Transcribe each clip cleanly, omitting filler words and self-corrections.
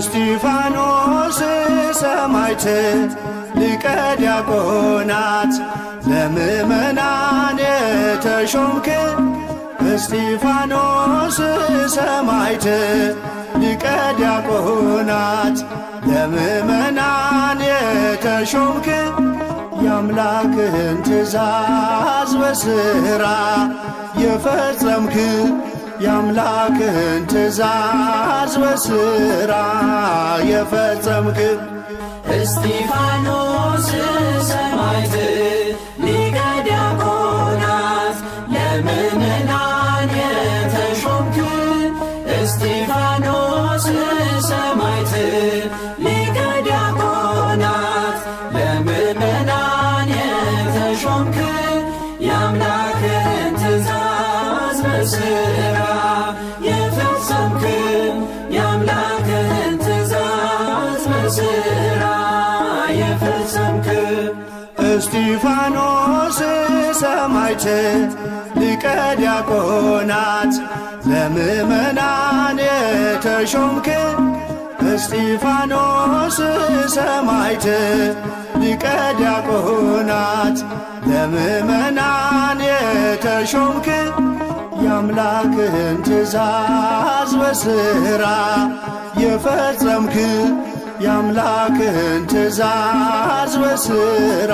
እስጢፋኖስ ሰማዕት ሊቀ ዲያቆናት ለምእመናን የተሾምክ እስጢፋኖስ ሰማዕት ሊቀ ዲያቆናት ለምእመናን የተሾምክ የአምላክህን ትእዛዝ በሥራ የፈጸምክ የአምላክህን ትእዛዝ በሥራ የፈጸምክ እስጢፋኖስ ሰማዕት ሊቀ ዲያቆናት ለምእመናን የተሾምክ እስጢፋኖስ ሰማዕት ሊቀ ዲያቆናት ለምእመናን የተሾምክ የአምላክህን ትእዛዝ በሥራ የፈጸምክ የአምላክህን ትእዛዝ በሥራ የፈጸምክ እስጢፋኖስ ሰማዕት ሊቀ ዲያቆናት ለምእመናን የተሾምክ እስጢፋኖስ ሰማዕት ሊቀ ዲያቆናት ለምእመናን የተሾምክ የአምላክህን ትእዛዝ በሥራ የፈጸምክ የአምላክህን ትእዛዝ በሥራ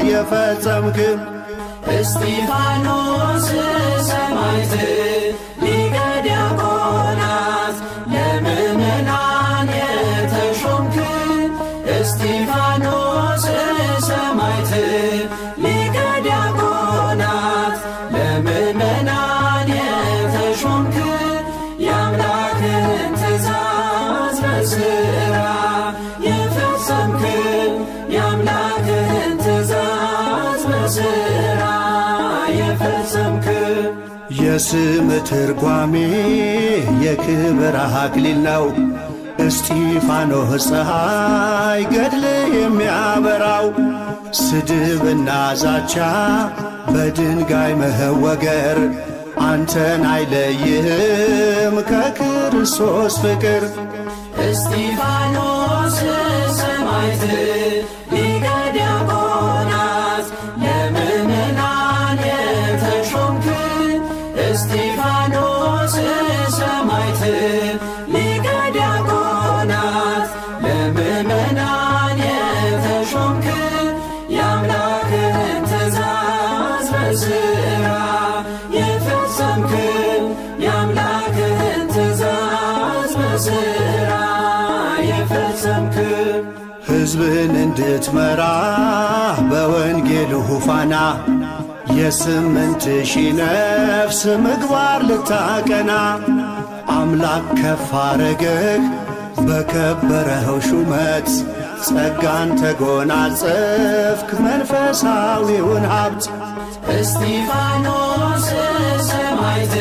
የፈጸምክ እስጢፋኖስ ሰማዕት ሊቀ ዲያቆናት ለምእመናን የተሾምክ እስጢፋኖስ ሰማዕት ሊቀ ዲያቆናት ለምእመናን የተሾምክ የአምላክህን ትእዛዝ በሥራ የፈጸምክ የአምላክህን ትእዛዝ በሥራ የፈጸምክ የስም ትርጓሜ የክብር አክሊል ነው። እስጢፋኖስ ፀሐይ ገድል የሚያበራው ስድብና ዛቻ በድንጋይ መወገር አንተን አይለይህም ከክርስቶስ ፍቅር። እስጢፋኖስ ሰማዕት ሊቀ ዲያቆናት ለምእመናን የተሾምክ እስጢፋኖስ ሰማዕት ሊቀ ዲያቆናት ለምእመናን የተሾምክ የአምላክህን ትእዛዝ በሥራ የፈጸምክ የአምላክህን ትእዛዝ በሥራ የፈጸምክ ሕዝብን እንድትመራ በወንጌሉ ፋና የስምንት ሺህ ነፍስ ምግባር ልታቀና አምላክ ከፍ አረገህ በከበረው ሹመት ጸጋን ተጎናጸፍክ መንፈሳዊውን ሀብት። እስጢፋኖስ ሰማዕት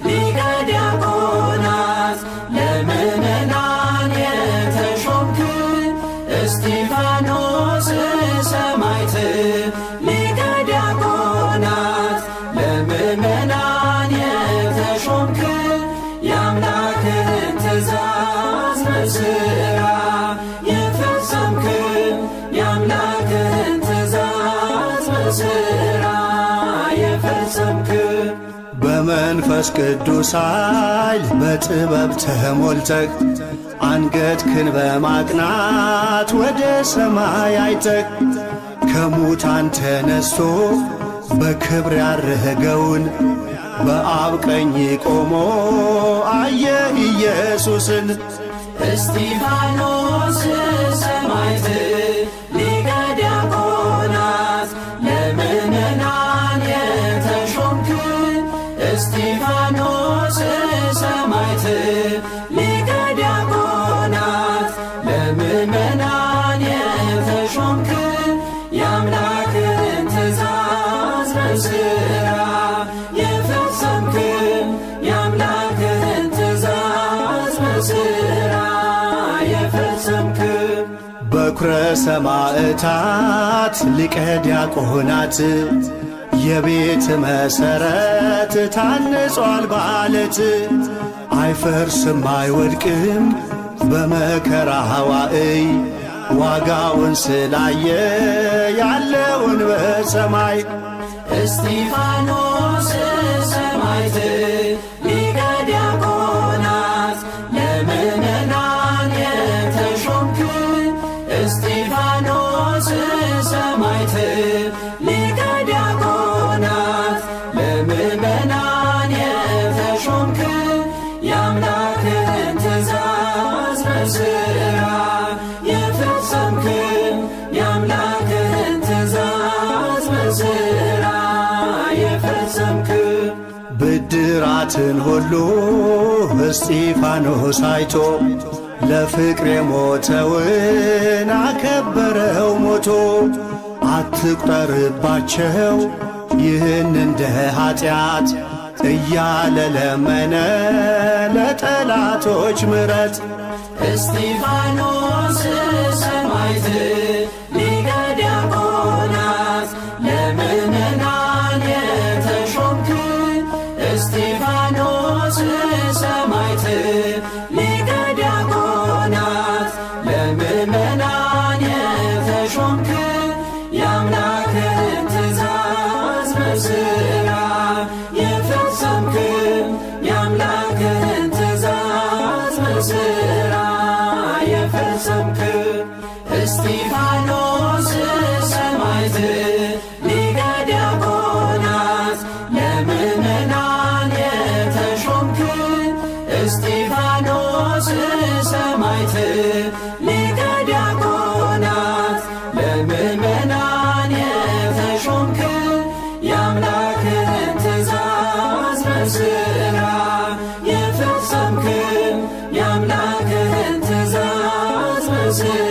ሊቀ ዲያቆናት ለምእመናን የተሾምክ እስጢፋኖስ ሰማዕት ሊቀ ዲያቆናት ለምእመናን የተሾምክ የአምላክህን ትእዛዝ በሥራ የፈጸምክ የአምላክህን ትእዛዝ በሥራ የፈጸምክ በመንፈስ ቅዱስ ኃይል በጥበብ ተሞልተህ አንገትህን በማቅናት ወደ ሰማይ አይተህ ከሙታን ተነስቶ በክብር ያረገውን በአብ ቀኝ ቆሞ አየህ ኢየሱስን። እስጢፋኖስ ሰማዕት ሊቀ ዲያቆናት ለምእመናን የተሾምክ እስጢፋኖስ ሰማዕት ሊቀ ዲያቆናት ለምእመናን የተሾምክ የአምላክህን ትእዛዝ በሥራ የፈጸምክ የአምላክህን ትእዛዝ በሥራ የፈጸምክ በኵረ ሰማዕታት ሊቀ ዲያቆናት የቤት መሠረት ታንጿል ባለት አይፈርስም አይወድቅም በመከራ ዋዕይ ዋጋውን ስላየ ያለውን በሰማይ እስጢፋኖስ ሰማዕት ሊቀ ዲያቆናት ለምእመናን የተሾምክ እስጢፋኖስ ሰማዕት ሊቀ ዲያቆናት ለምእመናን የተሾምክ የአምላክህን ትእዛዝ በሥራ የፈጸምክ የአምላክህን ትእዛዝ በሥራ የፈጸምክ ብድራትን ሁሉ እስጢፋኖስ አይቶ ለፍቅር የሞተውን አከበረው ሞቶ አትቁጠርባቸው ይህን እንደ ኀጢአት እያለ ለመነ ለጠላቶች ምሕረት እስጢፋኖስ ሰማዕት ሊቀ ዲያቆናት ለምእመናን የተሾምክ እስጢፋኖስ ሰማዕት ሊቀ ዲያቆናት ለምእመናን የተሾምክ የአምላክህን ትእዛዝ በሥራ የፈጸምክ የአምላክህን ትእዛዝ በሥራ የፈጸምክ እስጢፋኖስ ሰማዕት ሊቀ ዲያቆናት ለምእመናን የተሾምክ እስጢፋኖስ ሰማዕት ሊቀ ዲያቆናት ለምእመናን የተሾምክ የአምላክህን ትእዛዝ በሥራ የፈጸምክ የአምላክህን ትእዛዝ በሥራ